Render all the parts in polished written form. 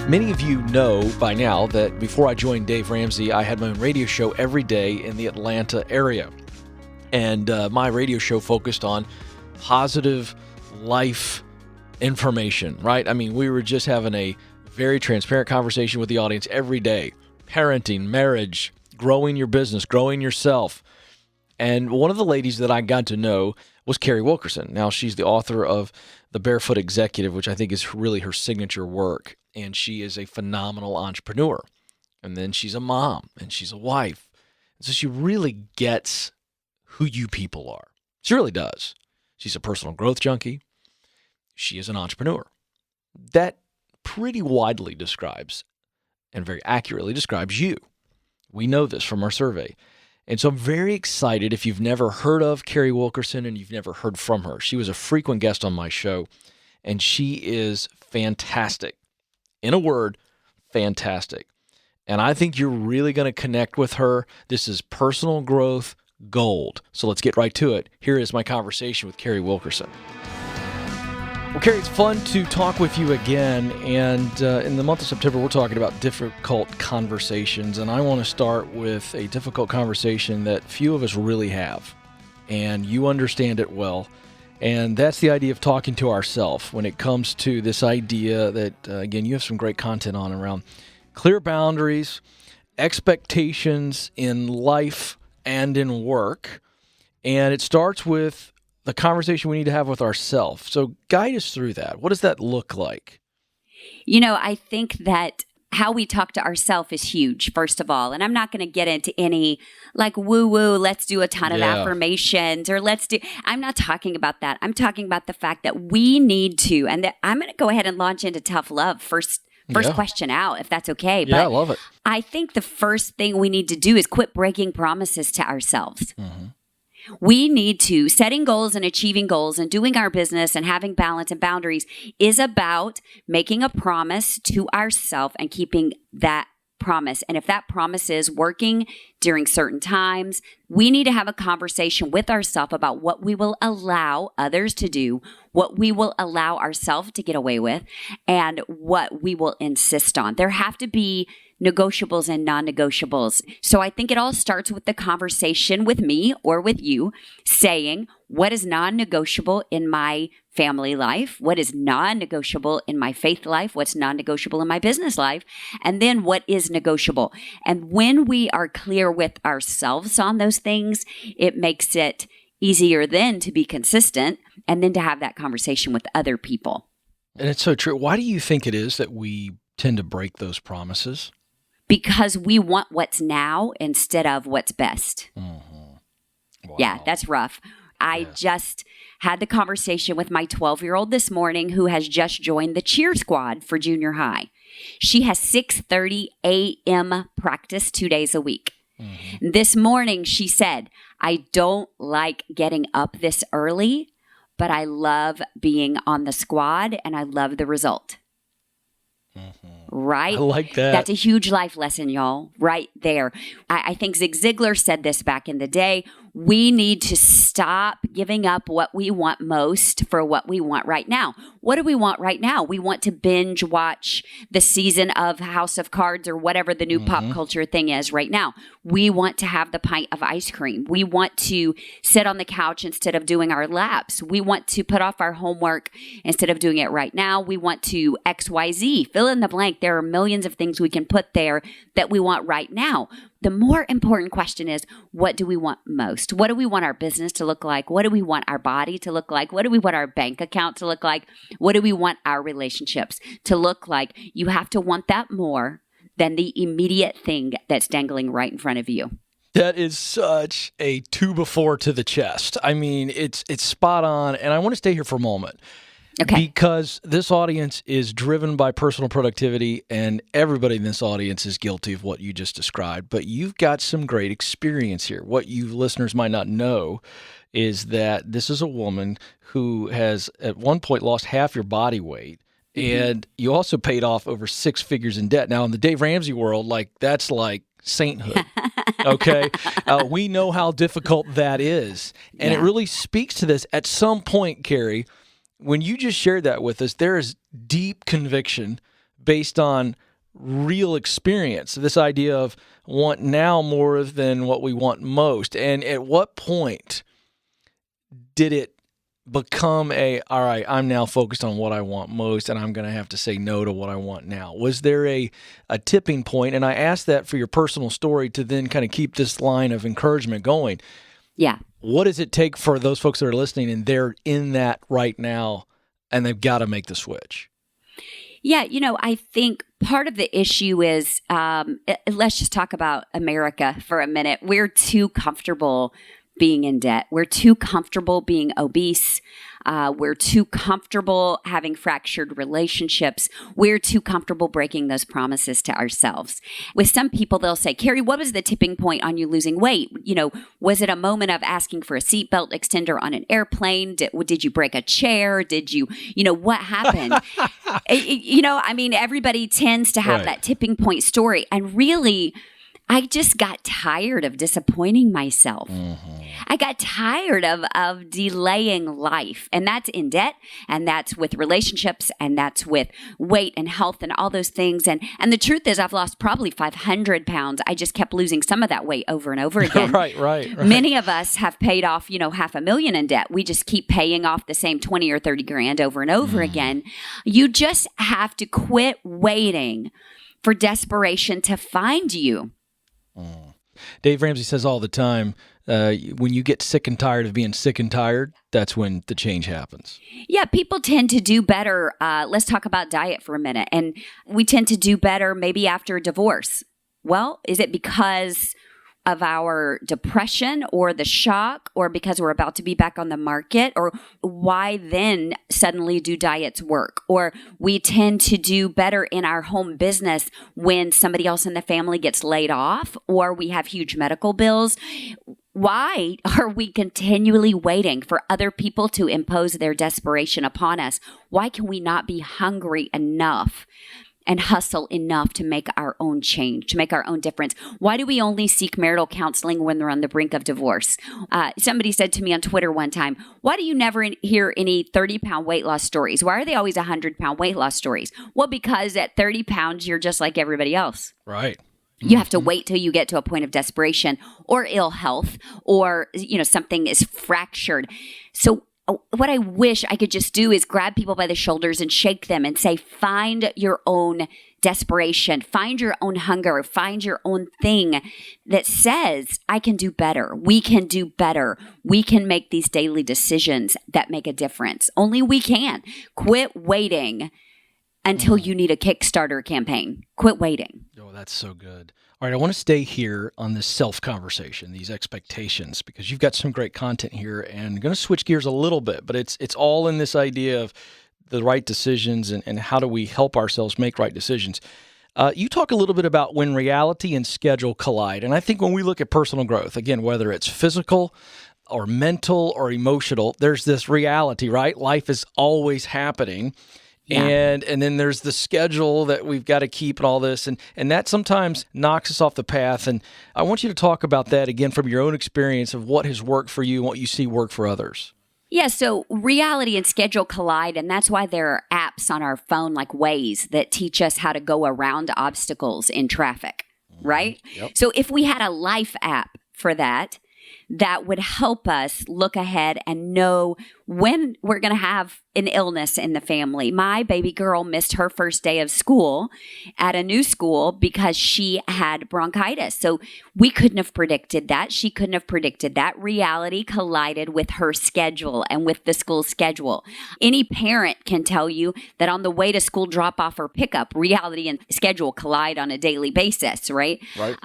Many of you know by now that before I joined Dave Ramsey, I had my own radio show every day in the Atlanta area. And my radio show focused on positive life information, right? I mean, we were just having a very transparent conversation with the audience every day. Parenting, marriage, growing your business, growing yourself. And one of the ladies that I got to know was Carrie Wilkerson. Now, she's the author of The Barefoot Executive, which I think is really her signature work. And she is a phenomenal entrepreneur. And then she's a mom and she's a wife. So she really gets who you people are. She really does. She's a personal growth junkie. She is an entrepreneur. That pretty widely describes and very accurately describes you. We know this from our survey. And so I'm very excited if you've never heard of Carrie Wilkerson and you've never heard from her. She was a frequent guest on my show, and she is fantastic. In a word, fantastic. And I think you're really going to connect with her. This is personal growth gold. So let's get right to it. Here is my conversation with Carrie Wilkerson. Well, Carrie, it's fun to talk with you again. And in the month of September, we're talking about difficult conversations. And I want to start with a difficult conversation that few of us really have. And you understand it well. And that's the idea of talking to ourselves when it comes to this idea that, again, you have some great content on around clear boundaries, expectations in life and in work. And it starts with the conversation we need to have with ourselves. So guide us through that. What does that look like? You know, I think that how we talk to ourselves is huge, first of all. And I'm not going to get into any like woo-woo, let's do a ton of affirmations or I'm not talking about that. I'm talking about the fact that we need to, and that I'm going to go ahead and launch into tough love first question out, if that's okay. Yeah, I love it. I think the first thing we need to do is quit breaking promises to ourselves. Mm-hmm. We need to, setting goals and achieving goals and doing our business and having balance and boundaries is about making a promise to ourselves and keeping that promise. And if that promise is working during certain times, we need to have a conversation with ourselves about what we will allow others to do, what we will allow ourselves to get away with, and what we will insist on. There have to be negotiables and non-negotiables. So I think it all starts with the conversation with me or with you saying, what is non-negotiable in my family life? What is non-negotiable in my faith life? What's non-negotiable in my business life? And then what is negotiable? And when we are clear with ourselves on those things, it makes it easier then to be consistent and then to have that conversation with other people. And it's so true. Why do you think it is that we tend to break those promises? Because we want what's now instead of what's best. Mm-hmm. Wow. Yeah, that's rough. I just had the conversation with my 12-year-old this morning who has just joined the cheer squad for junior high. She has 6:30 a.m. practice 2 days a week. Mm-hmm. This morning she said, I don't like getting up this early, but I love being on the squad and I love the result. Mm-hmm. Right? I like that. That's a huge life lesson, y'all, right there. I think Zig Ziglar said this back in the day. We need to stop giving up what we want most for what we want right now. What do we want right now? We want to binge watch the season of House of Cards or whatever the new pop culture thing is right now. We want to have the pint of ice cream. We want to sit on the couch instead of doing our laps. We want to put off our homework instead of doing it right now. We want to XYZ, fill in the blank. There are millions of things we can put there that we want right now. The more important question is, what do we want most? What do we want our business to look like? What do we want our body to look like? What do we want our bank account to look like? What do we want our relationships to look like? You have to want that more than the immediate thing that's dangling right in front of you. That is such a 2x4 to the chest. I mean, it's spot on. And I want to stay here for a moment. Okay. Because this audience is driven by personal productivity, and everybody in this audience is guilty of what you just described. But you've got some great experience here. What you listeners might not know is that this is a woman who has at one point lost half your body weight, and you also paid off over 6 figures in debt. Now, in the Dave Ramsey world, that's like sainthood. Okay. We know how difficult that is. And it really speaks to this. At some point, Carrie, when you just shared that with us, there is deep conviction based on real experience, this idea of want now more than what we want most. And at what point did it become all right, I'm now focused on what I want most, and I'm going to have to say no to what I want now? Was there a tipping point? And I asked that for your personal story to then kind of keep this line of encouragement going. Yeah. What does it take for those folks that are listening and they're in that right now and they've got to make the switch? Yeah, I think part of the issue is, let's just talk about America for a minute. We're too comfortable being in debt. We're too comfortable being obese. We're too comfortable having fractured relationships. We're too comfortable breaking those promises to ourselves. With some people, they'll say, Carrie, what was the tipping point on you losing weight? Was it a moment of asking for a seatbelt extender on an airplane? Did you break a chair? Did you, what happened? Everybody tends to have that tipping point story. And really, I just got tired of disappointing myself. Mm-hmm. I got tired of delaying life. And that's in debt, and that's with relationships, and that's with weight and health and all those things. And the truth is, I've lost probably 500 pounds. I just kept losing some of that weight over and over again. Right. Many of us have paid off, $500,000 in debt. We just keep paying off the same 20 or 30 grand over and over again. You just have to quit waiting for desperation to find you. Dave Ramsey says all the time, when you get sick and tired of being sick and tired, that's when the change happens. Yeah, people tend to do better. Let's talk about diet for a minute. And we tend to do better maybe after a divorce. Well, is it because of our depression or the shock, or because we're about to be back on the market? Or why then suddenly do diets work? Or we tend to do better in our home business when somebody else in the family gets laid off, or we have huge medical bills. Why are we continually waiting for other people to impose their desperation upon us? Why can we not be hungry enough and hustle enough to make our own change, to make our own difference? Why do we only seek marital counseling when they're on the brink of divorce? Somebody said to me on Twitter one time, why do you never hear any 30-pound weight loss stories? Why are they always 100-pound weight loss stories? Well, because at 30 pounds, you're just like everybody else. Right. You have to wait till you get to a point of desperation or ill health, or, something is fractured. So what I wish I could just do is grab people by the shoulders and shake them and say, find your own desperation, find your own hunger, find your own thing that says, I can do better. We can do better. We can make these daily decisions that make a difference. Only we can. Quit waiting until you need a Kickstarter campaign. Quit waiting. Oh, that's so good. All right, I want to stay here on this self-conversation, these expectations, because you've got some great content here, and I'm going to switch gears a little bit, but it's all in this idea of the right decisions and how do we help ourselves make right decisions. You talk a little bit about when reality and schedule collide, and I think when we look at personal growth, again, whether it's physical or mental or emotional, there's this reality, right? Life is always happening. Yeah. And then there's the schedule that we've got to keep and all this. And that sometimes knocks us off the path. And I want you to talk about that again from your own experience of what has worked for you and what you see work for others. Yeah, so reality and schedule collide, and that's why there are apps on our phone like Waze that teach us how to go around obstacles in traffic, right? Yep. So if we had a life app for that would help us look ahead and know when we're going to have an illness in the family. My baby girl missed her first day of school at a new school because she had bronchitis. So we couldn't have predicted that. She couldn't have predicted that. Reality collided with her schedule and with the school schedule. Any parent can tell you that on the way to school drop off or pickup, reality and schedule collide on a daily basis, right? Right.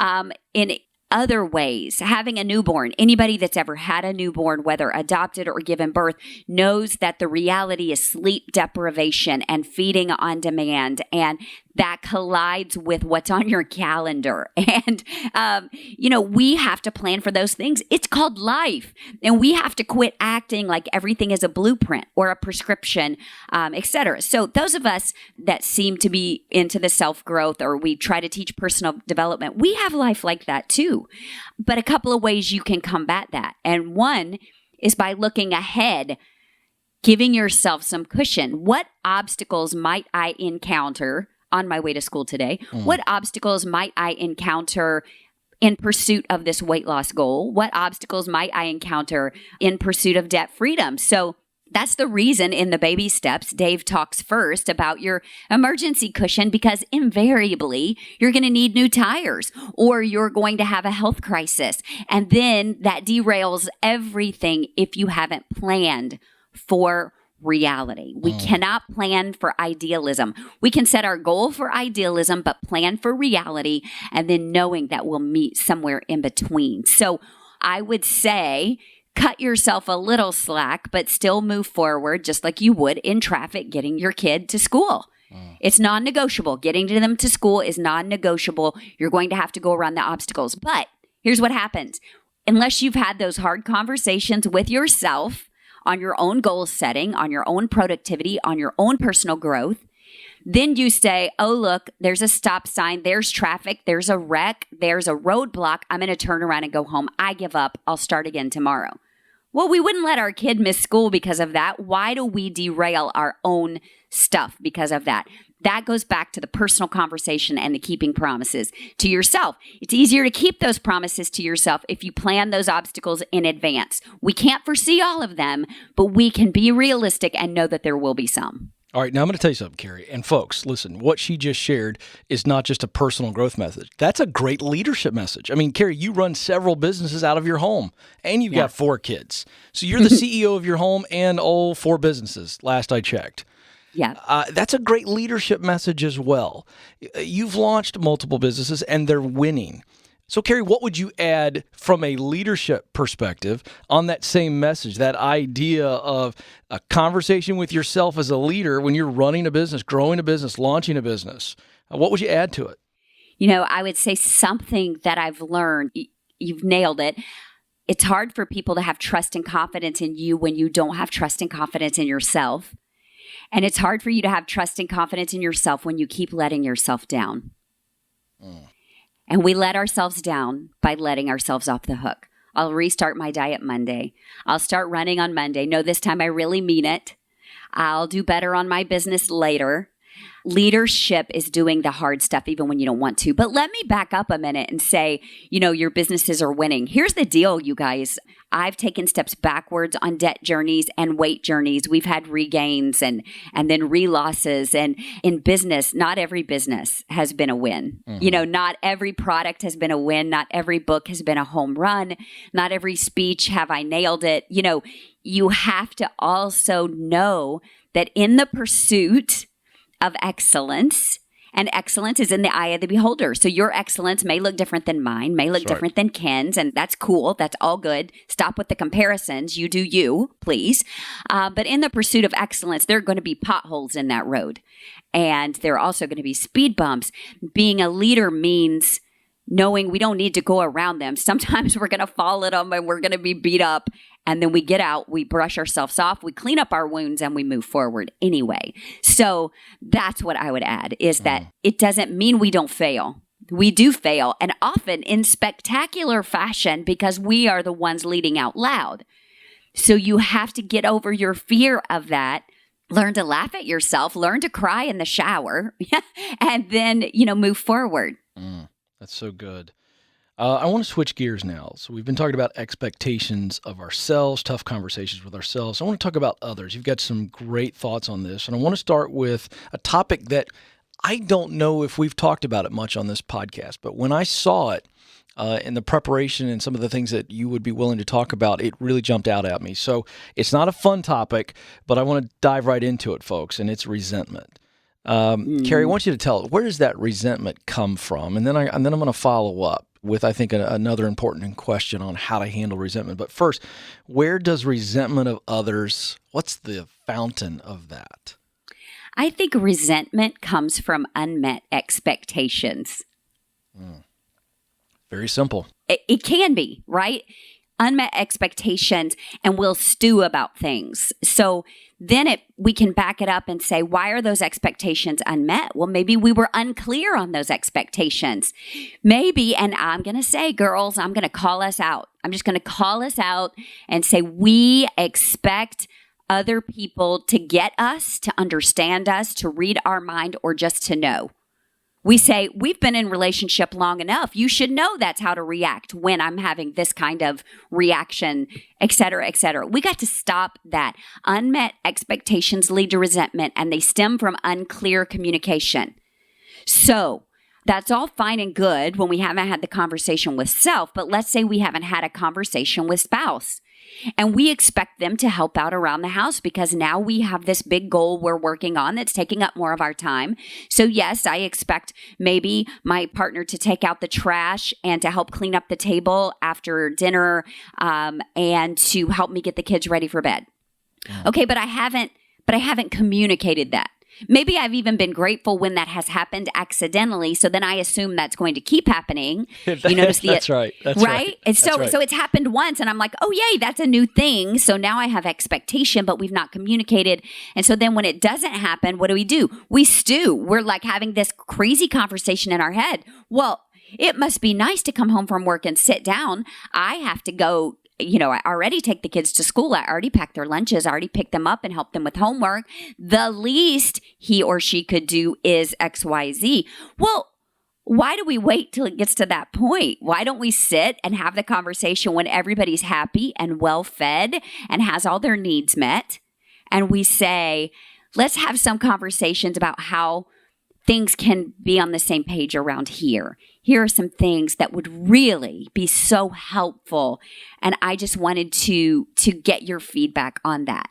In other ways, having a newborn, anybody that's ever had a newborn, whether adopted or given birth, knows that the reality is sleep deprivation and feeding on demand, and that collides with what's on your calendar. And, we have to plan for those things. It's called life. And we have to quit acting like everything is a blueprint or a prescription, et cetera. So those of us that seem to be into the self-growth, or we try to teach personal development, we have life like that too. But a couple of ways you can combat that. And one is by looking ahead, giving yourself some cushion. What obstacles might I encounter on my way to school today? What obstacles might I encounter in pursuit of this weight loss goal? What obstacles might I encounter in pursuit of debt freedom? So that's the reason in the baby steps, Dave talks first about your emergency cushion, because invariably you're going to need new tires or you're going to have a health crisis. And then that derails everything if you haven't planned for reality. We cannot plan for idealism. We can set our goal for idealism, but plan for reality, and then knowing that we'll meet somewhere in between. So I would say, cut yourself a little slack, but still move forward just like you would in traffic getting your kid to school. It's non-negotiable. Getting to them to school is non-negotiable. You're going to have to go around the obstacles. But here's what happens. Unless you've had those hard conversations with yourself on your own goal setting, on your own productivity, on your own personal growth, then you say, oh, look, there's a stop sign, there's traffic, there's a wreck, there's a roadblock. I'm going to turn around and go home. I give up. I'll start again tomorrow. Well, we wouldn't let our kid miss school because of that. Why do we derail our own stuff because of that? That goes back to the personal conversation and the keeping promises to yourself. It's easier to keep those promises to yourself if you plan those obstacles in advance. We can't foresee all of them, but we can be realistic and know that there will be some. All right, now I'm going to tell you something, Carrie. And folks, listen, what she just shared is not just a personal growth message. That's a great leadership message. I mean, Carrie, you run several businesses out of your home, and you've got 4 kids. So you're the CEO of your home and all 4 businesses, last I checked. Yeah. That's a great leadership message as well. You've launched multiple businesses, and they're winning. So, Carrie, what would you add from a leadership perspective on that same message, that idea of a conversation with yourself as a leader when you're running a business, growing a business, launching a business? What would you add to it? You know, I would say something that I've learned, you've nailed it. It's hard for people to have trust and confidence in you when you don't have trust and confidence in yourself. And it's hard for you to have trust and confidence in yourself when you keep letting yourself down. And we let ourselves down by letting ourselves off the hook. I'll restart my diet Monday. I'll start running on Monday. No, this time I really mean it. I'll do better on my business later. Leadership is doing the hard stuff even when you don't want to. But let me back up a minute and say, you know, your businesses are winning. Here's the deal, you guys. I've taken steps backwards on debt journeys and weight journeys. We've had regains and then relosses. And in business, not every business has been a win. You know, not every product has been a win. Not every book has been a home run. Not every speech have I nailed it. You know, you have to also know that in the pursuit of excellence, and excellence is in the eye of the beholder. So your excellence may look different than mine, may look different than Ken's, and that's cool. That's all good. Stop with the comparisons. You do you, please. But in the pursuit of excellence, there are going to be potholes in that road. And there are also going to be speed bumps. Being a leader means knowing we don't need to go around them. Sometimes we're going to fall at them and we're going to be beat up. And then we get out, we brush ourselves off, we clean up our wounds, and we move forward anyway. So that's what I would add, is that it doesn't mean we don't fail. We do fail, and often in spectacular fashion, because we are the ones leading out loud. So you have to get over your fear of that. Learn to laugh at yourself, learn to cry in the shower, and then, you know, move forward. That's so good. I want to switch gears now. So we've been talking about expectations of ourselves, tough conversations with ourselves. I want to talk about others. You've got some great thoughts on this. And I want to start with a topic that I don't know if we've talked about it much on this podcast, but when I saw it in the preparation and some of the things that you would be willing to talk about, it really jumped out at me. So it's not a fun topic, but I want to dive right into it, folks, and it's resentment. Carrie, I want you to tell it, where does that resentment come from? And then I'm going to follow up with, I think, another important question on how to handle resentment. But first, where does resentment of others, what's the fountain of that? I think resentment comes from unmet expectations. Very simple. It can be, right? Unmet expectations, and we'll stew about things. So then we can back it up and say, why are those expectations unmet? Well, maybe we were unclear on those expectations. Maybe, and I'm going to say, girls, I'm going to call us out. I'm just going to call us out and say, we expect other people to get us, to understand us, to read our mind, or just to know. We say, we've been in relationship long enough. You should know that's how to react when I'm having this kind of reaction, et cetera, et cetera. We got to stop that. Unmet expectations lead to resentment, and they stem from unclear communication. So that's all fine and good when we haven't had the conversation with self, but let's say we haven't had a conversation with spouse. And we expect them to help out around the house because now we have this big goal we're working on that's taking up more of our time. So yes, I expect maybe my partner to take out the trash and to help clean up the table after dinner, and to help me get the kids ready for bed. Okay, but I haven't communicated that. Maybe I've even been grateful when that has happened accidentally. So then I assume that's going to keep happening. You notice That's right. That's right. And so it's happened once and I'm like, oh, yay, that's a new thing. So now I have expectation, but we've not communicated. And so then when it doesn't happen, what do? We stew. We're like having this crazy conversation in our head. Well, it must be nice to come home from work and sit down. I have to go. I already take the kids to school. I already packed their lunches. I already picked them up and helped them with homework. The least he or she could do is X, Y, Z. Well, why do we wait till it gets to that point? Why don't we sit and have the conversation when everybody's happy and well fed and has all their needs met? And we say, let's have some conversations about how things can be on the same page around here. Here are some things that would really be so helpful. And I just wanted to get your feedback on that.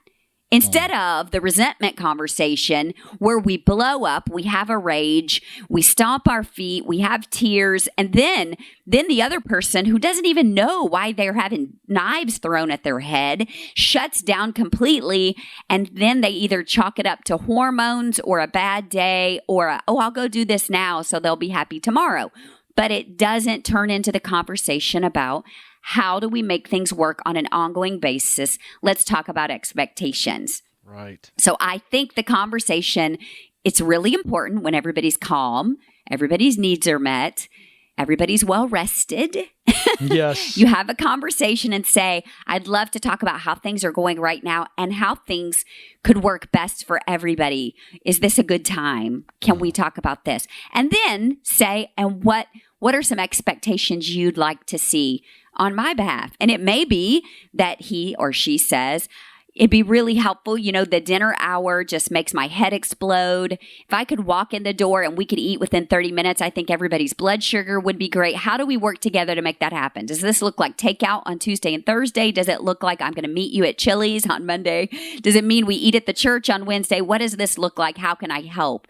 Instead of the resentment conversation where we blow up, we have a rage, we stomp our feet, we have tears, and then the other person who doesn't even know why they're having knives thrown at their head shuts down completely, and then they either chalk it up to hormones or a bad day or I'll go do this now so they'll be happy tomorrow. But it doesn't turn into the conversation about how do we make things work on an ongoing basis? Let's talk about expectations. Right. So I think the conversation, it's really important when everybody's calm, everybody's needs are met, everybody's well rested. Yes. You have a conversation and say, I'd love to talk about how things are going right now and how things could work best for everybody. Is this a good time? Can we talk about this? And then say, and what are some expectations you'd like to see on my behalf? And it may be that he or she says, it'd be really helpful. The dinner hour just makes my head explode. If I could walk in the door and we could eat within 30 minutes, I think everybody's blood sugar would be great. How do we work together to make that happen? Does this look like takeout on Tuesday and Thursday? Does it look like I'm going to meet you at Chili's on Monday? Does it mean we eat at the church on Wednesday? What does this look like? How can I help?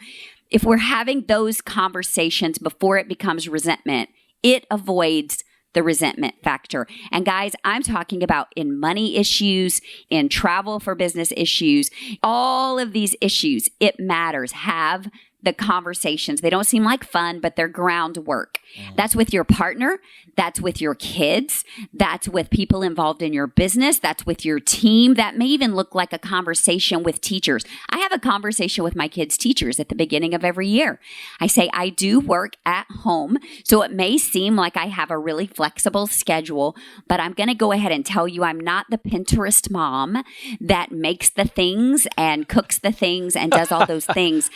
If we're having those conversations before it becomes resentment, it avoids the resentment factor. And guys, I'm talking about in money issues, in travel for business issues, all of these issues. It matters. Have the conversations. They don't seem like fun, but they're groundwork. That's with your partner. That's with your kids. That's with people involved in your business. That's with your team. That may even look like a conversation with teachers. I have a conversation with my kids' teachers at the beginning of every year. I say, I do work at home, so it may seem like I have a really flexible schedule, but I'm going to go ahead and tell you I'm not the Pinterest mom that makes the things and cooks the things and does all those things.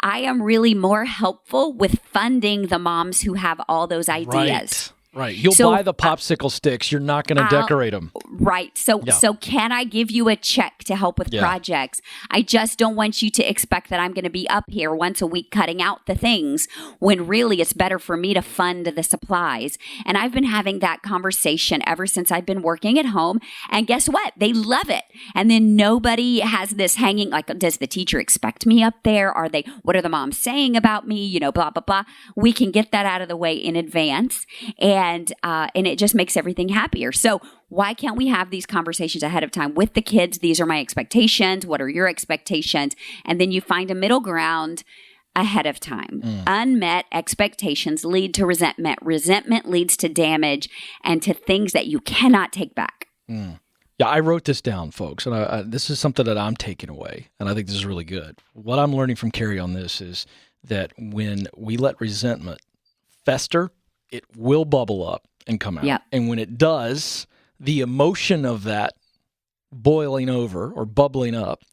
I am really more helpful with funding the moms who have all those ideas. Right. You'll buy the popsicle sticks. You're not going to decorate them. Right. So can I give you a check to help with projects? I just don't want you to expect that I'm going to be up here once a week cutting out the things when really it's better for me to fund the supplies. And I've been having that conversation ever since I've been working at home. And guess what? They love it. And then nobody has this hanging, like, does the teacher expect me up there? What are the moms saying about me? Blah, blah, blah. We can get that out of the way in advance. And it just makes everything happier. So why can't we have these conversations ahead of time with the kids? These are my expectations. What are your expectations? And then you find a middle ground ahead of time. Unmet expectations lead to resentment. Resentment leads to damage and to things that you cannot take back. Yeah, I wrote this down, folks, and this is something that I'm taking away, and I think this is really good. What I'm learning from Carrie on this is that when we let resentment fester, it will bubble up and come out. Yep. And when it does, the emotion of that boiling over or bubbling up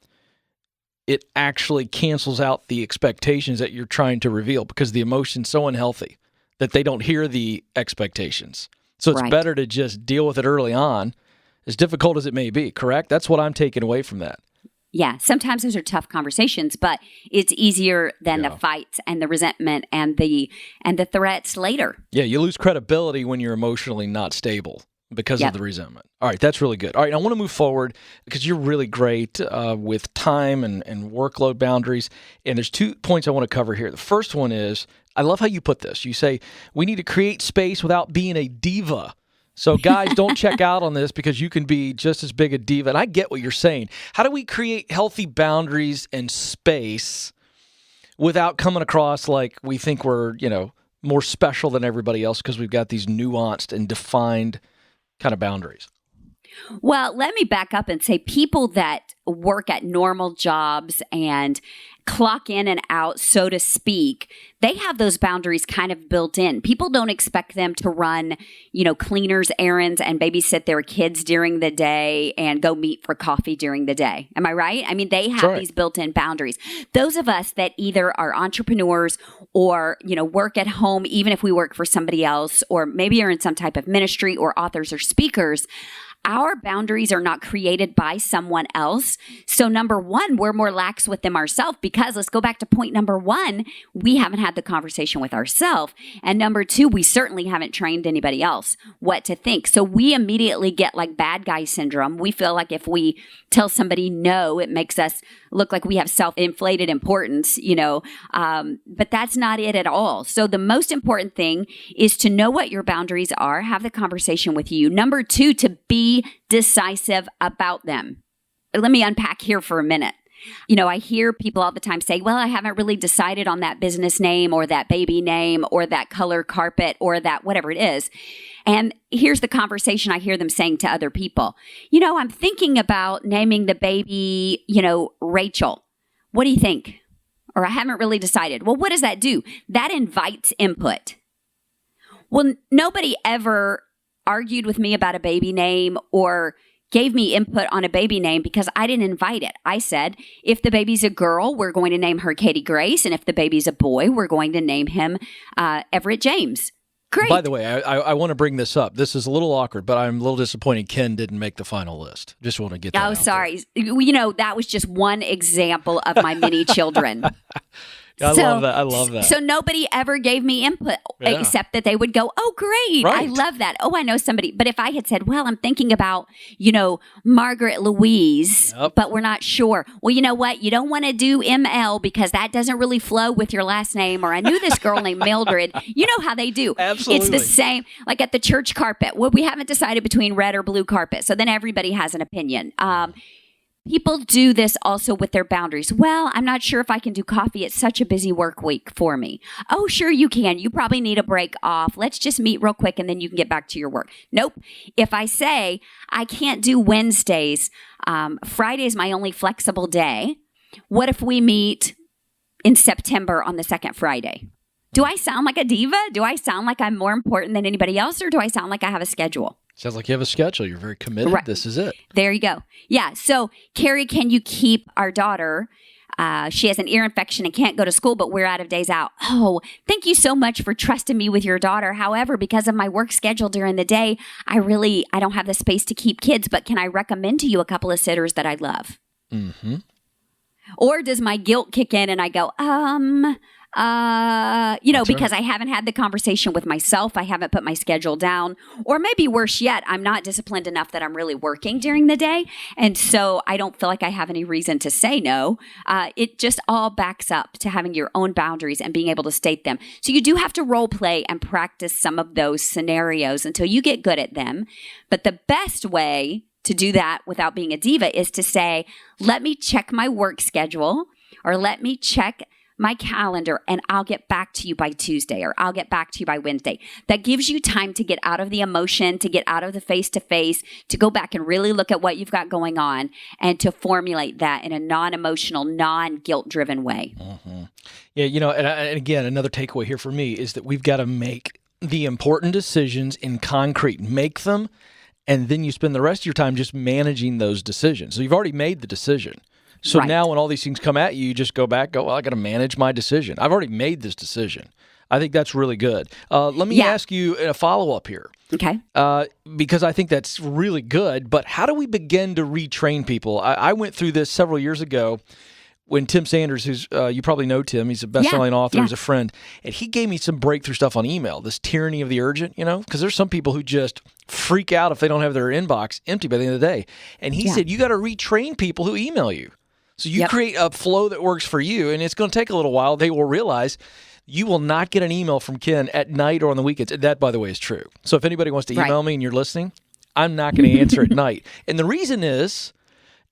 it actually cancels out the expectations that you're trying to reveal because the emotion's so unhealthy that they don't hear the expectations. So it's better to just deal with it early on, as difficult as it may be, correct? That's what I'm taking away from that. Yeah, sometimes those are tough conversations, but it's easier than the fights and the resentment and the threats later. Yeah, you lose credibility when you're emotionally not stable because of the resentment. All right, that's really good. All right, I want to move forward because you're really great with time and workload boundaries. And there's 2 points I want to cover here. The first one is, I love how you put this. You say, we need to create space without being a diva. So guys, don't check out on this because you can be just as big a diva. And I get what you're saying. How do we create healthy boundaries and space without coming across like we think we're, more special than everybody else because we've got these nuanced and defined kind of boundaries? Well, let me back up and say people that work at normal jobs and clock in and out, so to speak, they have those boundaries kind of built in. People don't expect them to run, cleaners errands and babysit their kids during the day and go meet for coffee during the day. Am I right? I mean, they have these built-in boundaries. Those of us that either are entrepreneurs or, work at home, even if we work for somebody else, or maybe are in some type of ministry or authors or speakers, our boundaries are not created by someone else. So number one, we're more lax with them ourselves because let's go back to point number one, we haven't had the conversation with ourselves. And number two, we certainly haven't trained anybody else what to think. So we immediately get like bad guy syndrome. We feel like if we tell somebody no, it makes us look like we have self-inflated importance, but that's not it at all. So the most important thing is to know what your boundaries are, have the conversation with you. Number two, to be decisive about them. Let me unpack here for a minute. I hear people all the time say, well, I haven't really decided on that business name or that baby name or that color carpet or that whatever it is. And here's the conversation I hear them saying to other people. I'm thinking about naming the baby, Rachel. What do you think? Or I haven't really decided. Well, what does that do? That invites input. Well, nobody ever argued with me about a baby name or gave me input on a baby name because I didn't invite it. I said, if the baby's a girl, we're going to name her Katie Grace. And if the baby's a boy, we're going to name him Everett James. Great. By the way, I want to bring this up. This is a little awkward, but I'm a little disappointed Ken didn't make the final list. Just want to get that out sorry. There. That was just one example of my many children. I love that. So nobody ever gave me input except that they would go, oh, great. Right. I love that. Oh, I know somebody. But if I had said, well, I'm thinking about, Margaret Louise, but we're not sure. Well, you know what? You don't want to do ML because that doesn't really flow with your last name. Or I knew this girl named Mildred. You know how they do. Absolutely. It's the same, like at the church carpet. Well, we haven't decided between red or blue carpet. So then everybody has an opinion. People do this also with their boundaries. Well, I'm not sure if I can do coffee. It's such a busy work week for me. Oh, sure you can. You probably need a break off. Let's just meet real quick and then you can get back to your work. Nope. If I say I can't do Wednesdays, Friday is my only flexible day. What if we meet in September on the second Friday? Do I sound like a diva? Do I sound like I'm more important than anybody else? Or do I sound like I have a schedule? Sounds like you have a schedule. You're very committed. Right. This is it. There you go. Yeah. So, Carrie, can you keep our daughter? She has an ear infection and can't go to school, but we're out of days out. Oh, thank you so much for trusting me with your daughter. However, because of my work schedule during the day, I don't have the space to keep kids, but can I recommend to you a couple of sitters that I love? Mm-hmm. Or does my guilt kick in and I go, because I haven't had the conversation with myself. I haven't put my schedule down. Or maybe worse yet, I'm not disciplined enough that I'm really working during the day. And so I don't feel like I have any reason to say no. It just all backs up to having your own boundaries and being able to state them. So you do have to role play and practice some of those scenarios until you get good at them. But the best way to do that without being a diva is to say, let me check my work schedule or let me check my calendar and I'll get back to you by Tuesday or I'll get back to you by Wednesday. That gives you time to get out of the emotion, to get out of the face-to-face, to go back and really look at what you've got going on and to formulate that in a non-emotional, non-guilt-driven way. Mm-hmm. Yeah, and again, another takeaway here for me is that we've got to make the important decisions in concrete. Make them, and then you spend the rest of your time just managing those decisions. So you've already made the decision. So Right. now when all these things come at you, you just go back, well, I got to manage my decision. I've already made this decision. I think that's really good. Let me ask you a follow-up here. Okay. Because I think that's really good, but how do we begin to retrain people? I went through this several years ago when Tim Sanders, who's you probably know Tim, he's a best-selling author, he's a friend, and he gave me some breakthrough stuff on email, this tyranny of the urgent, because there's some people who just freak out if they don't have their inbox empty by the end of the day. And he said, you got to retrain people who email you. So you create a flow that works for you, and it's going to take a little while. They will realize you will not get an email from Ken at night or on the weekends. That, by the way, is true. So if anybody wants to email me and you're listening, I'm not going to answer at night. And the reason is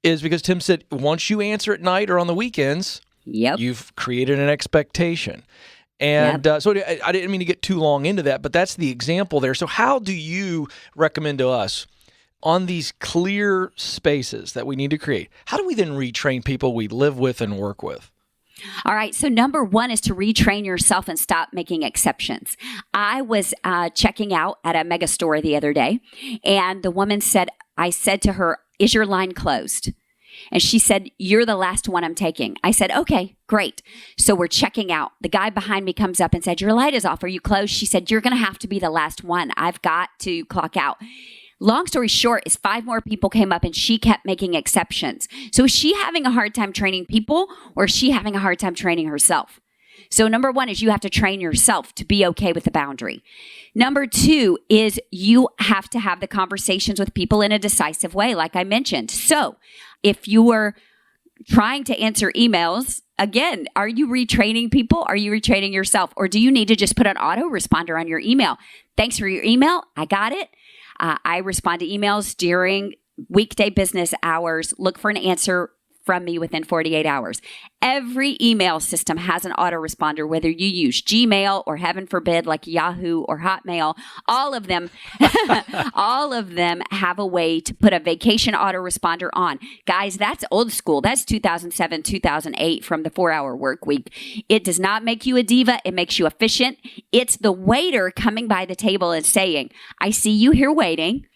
because Tim said once you answer at night or on the weekends, you've created an expectation. And so I didn't mean to get too long into that, but that's the example there. So how do you recommend to us on these clear spaces that we need to create, how do we then retrain people we live with and work with? All right. So number one is to retrain yourself and stop making exceptions. I was checking out at a mega store the other day, and the woman said, I said to her, is your line closed? And she said, you're the last one I'm taking. I said, okay, great. So we're checking out. The guy behind me comes up and said, your light is off. Are you closed? She said, you're going to have to be the last one. I've got to clock out. Long story short is 5 more people came up and she kept making exceptions. So is she having a hard time training people, or is she having a hard time training herself? So number one is you have to train yourself to be okay with the boundary. Number 2 is you have to have the conversations with people in a decisive way, like I mentioned. So if you are trying to answer emails, again, are you retraining people? Are you retraining yourself? Or do you need to just put an autoresponder on your email? Thanks for your email. I got it. I respond to emails during weekday business hours. Look for an answer from me within 48 hours. Every email system has an autoresponder, whether you use Gmail or, heaven forbid, like Yahoo or Hotmail. All of them, all of them have a way to put a vacation autoresponder on. Guys, that's old school. That's 2007, 2008 from the 4-hour work week. It does not make you a diva. It makes you efficient. It's the waiter coming by the table and saying, I see you here waiting.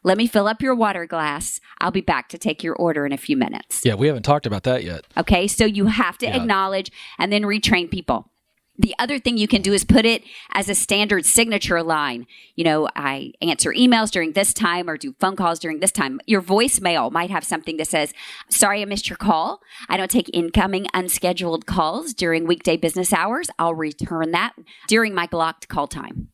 Let me fill up your water glass. I'll be back to take your order in a few minutes. Yeah, we haven't talked about that yet. Okay, so you have to acknowledge and then retrain people. The other thing you can do is put it as a standard signature line. I answer emails during this time or do phone calls during this time. Your voicemail might have something that says, sorry, I missed your call. I don't take incoming unscheduled calls during weekday business hours. I'll return that during my blocked call time.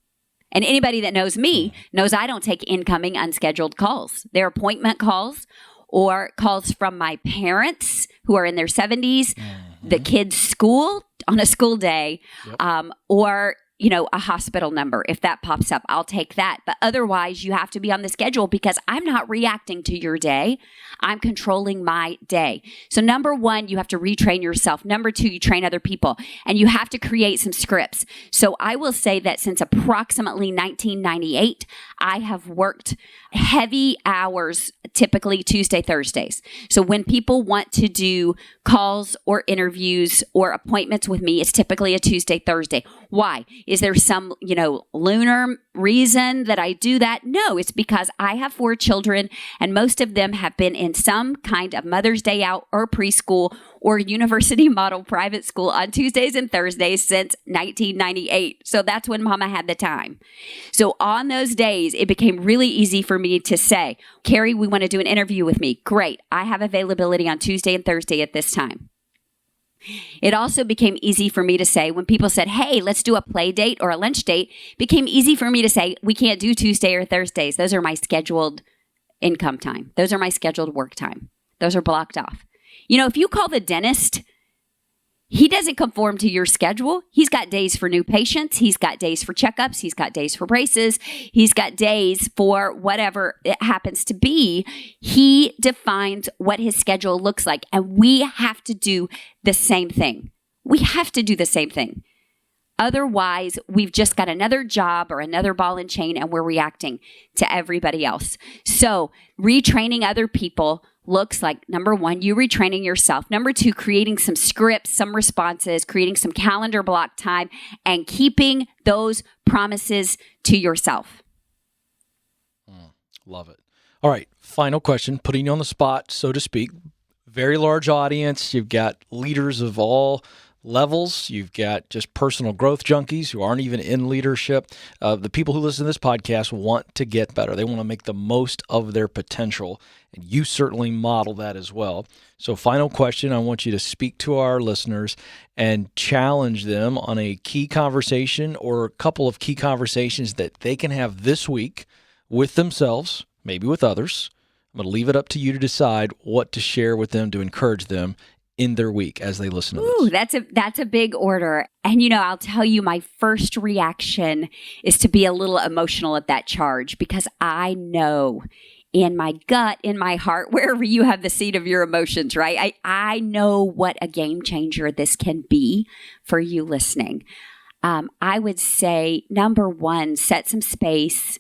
And anybody that knows me knows I don't take incoming unscheduled calls. They're appointment calls or calls from my parents who are in their 70s, the kids' school on a school day, or a hospital number. If that pops up, I'll take that. But otherwise, you have to be on the schedule because I'm not reacting to your day. I'm controlling my day. So number 1, you have to retrain yourself. Number 2, you train other people, and you have to create some scripts. So I will say that since approximately 1998, I have worked heavy hours, typically Tuesday, Thursdays. So when people want to do calls or interviews or appointments with me, it's typically a Tuesday, Thursday. Why? Is there some, lunar reason that I do that? No, it's because I have 4 children and most of them have been in some kind of Mother's Day out or preschool or university model private school on Tuesdays and Thursdays since 1998. So that's when Mama had the time. So on those days, it became really easy for me to say, Carrie, we want to do an interview with me. Great. I have availability on Tuesday and Thursday at this time. It also became easy for me to say when people said, hey, let's do a play date or a lunch date, it became easy for me to say, we can't do Tuesday or Thursdays. Those are my scheduled income time. Those are my scheduled work time. Those are blocked off. If you call the dentist, he doesn't conform to your schedule. He's got days for new patients. He's got days for checkups. He's got days for braces. He's got days for whatever it happens to be. He defines what his schedule looks like. And we have to do the same thing. We have to do the same thing. Otherwise, we've just got another job or another ball and chain and we're reacting to everybody else. So retraining other people looks like, number 1, you retraining yourself. Number 2, creating some scripts, some responses, creating some calendar block time, and keeping those promises to yourself. Love it. All right, final question, putting you on the spot, so to speak. very large audience. You've got leaders of all levels. You've got just personal growth junkies who aren't even in leadership. The people who listen to this podcast want to get better. They want to make the most of their potential, and you certainly model that as well. So final question, I want you to speak to our listeners and challenge them on a key conversation or a couple of key conversations that they can have this week with themselves, maybe with others. I'm going to leave it up to you to decide what to share with them to encourage them in their week as they listen to this. Ooh, that's a big order. And I'll tell you, my first reaction is to be a little emotional at that charge, because I know in my gut, in my heart, wherever you have the seat of your emotions, right? I know what a game changer this can be for you listening. I would say, number one, set some space,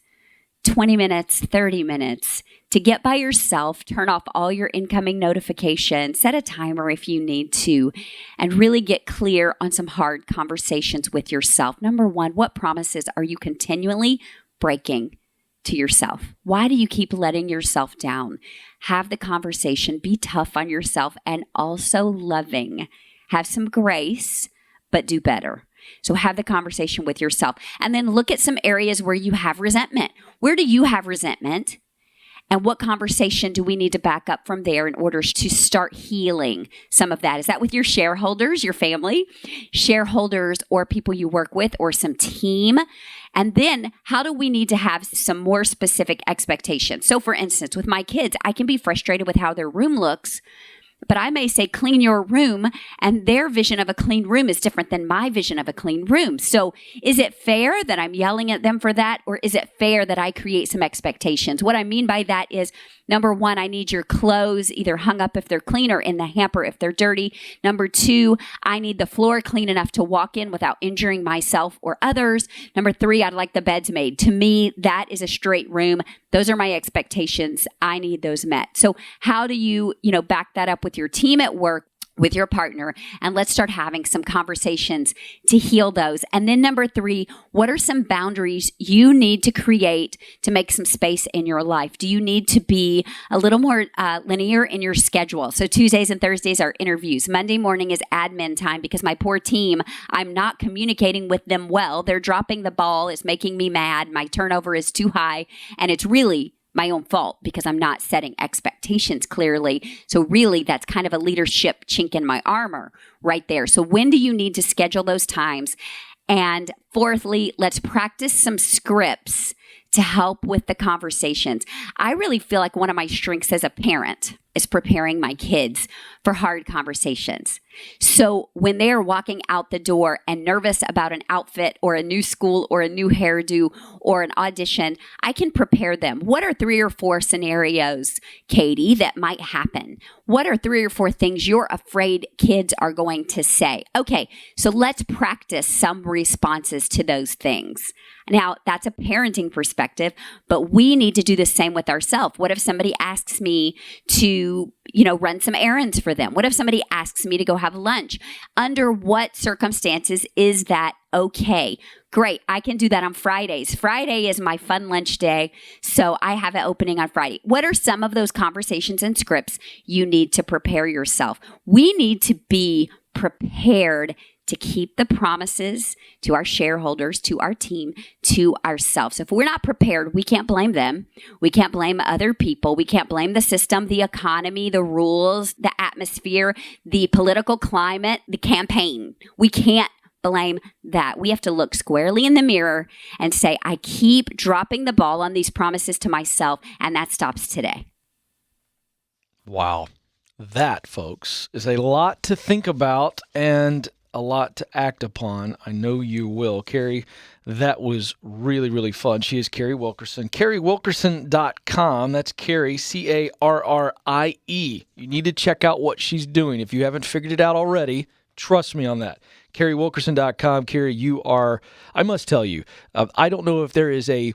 20 minutes, 30 minutes to get by yourself, turn off all your incoming notifications, set a timer if you need to, and really get clear on some hard conversations with yourself. Number one, what promises are you continually breaking to yourself? Why do you keep letting yourself down? Have the conversation, be tough on yourself, and also loving. Have some grace, but do better. So have the conversation with yourself, and then look at some areas where you have resentment. Where do you have resentment? And what conversation do we need to back up from there in order to start healing some of that? Is that with your shareholders, your family, shareholders, or people you work with, or some team? And then how do we need to have some more specific expectations? So for instance, with my kids, I can be frustrated with how their room looks, but I may say, clean your room, and their vision of a clean room is different than my vision of a clean room. So is it fair that I'm yelling at them for that, or is it fair that I create some expectations? What I mean by that is, number one, I need your clothes either hung up if they're clean or in the hamper if they're dirty. Number two, I need the floor clean enough to walk in without injuring myself or others. Number three, I'd like the beds made. To me, that is a straight room. Those are my expectations. I need those met. So how do you, back that up with your team at work, with your partner, and let's start having some conversations to heal those. And then number three, what are some boundaries you need to create to make some space in your life? Do you need to be a little more linear in your schedule? So Tuesdays and Thursdays are interviews. Monday morning is admin time because my poor team, I'm not communicating with them well. They're dropping the ball. It's making me mad. My turnover is too high, and it's really my own fault because I'm not setting expectations clearly. So really, that's kind of a leadership chink in my armor right there. So when do you need to schedule those times? And fourthly, let's practice some scripts to help with the conversations. I really feel like one of my strengths as a parent is preparing my kids for hard conversations. So when they are walking out the door and nervous about an outfit or a new school or a new hairdo or an audition, I can prepare them. What are 3 or 4 scenarios, Katie, that might happen? What are 3 or 4 things you're afraid kids are going to say? Okay, so let's practice some responses to those things. Now, that's a parenting perspective, but we need to do the same with ourselves. What if somebody asks me to, run some errands for them? What if somebody asks me to go have lunch? Under what circumstances is that okay? Great, I can do that on Fridays. Friday is my fun lunch day, so I have an opening on Friday. What are some of those conversations and scripts you need to prepare yourself? We need to be prepared to keep the promises to our shareholders, to our team, to ourselves. If we're not prepared, we can't blame them. We can't blame other people. We can't blame the system, the economy, the rules, the atmosphere, the political climate, the campaign. We can't blame that. We have to look squarely in the mirror and say, I keep dropping the ball on these promises to myself, and that stops today. Wow. That, folks, is a lot to think about and a lot to act upon. I know you will. Carrie, that was really, really fun. She is Carrie Wilkerson. CarrieWilkerson.com. That's Carrie, C-A-R-R-I-E. You need to check out what she's doing. If you haven't figured it out already, trust me on that. CarrieWilkerson.com. Carrie, you are, I must tell you, I don't know if there is a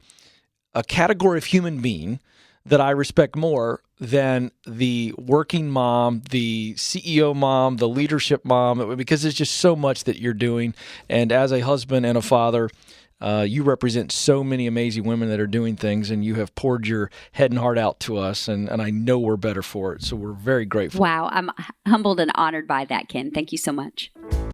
category of human being that I respect more than the working mom, the CEO mom, the leadership mom, because there's just so much that you're doing. And as a husband and a father, You represent so many amazing women that are doing things, and you have poured your head and heart out to us, and I know we're better for it. So we're very grateful. Wow. I'm humbled and honored by that, Ken. Thank you so much.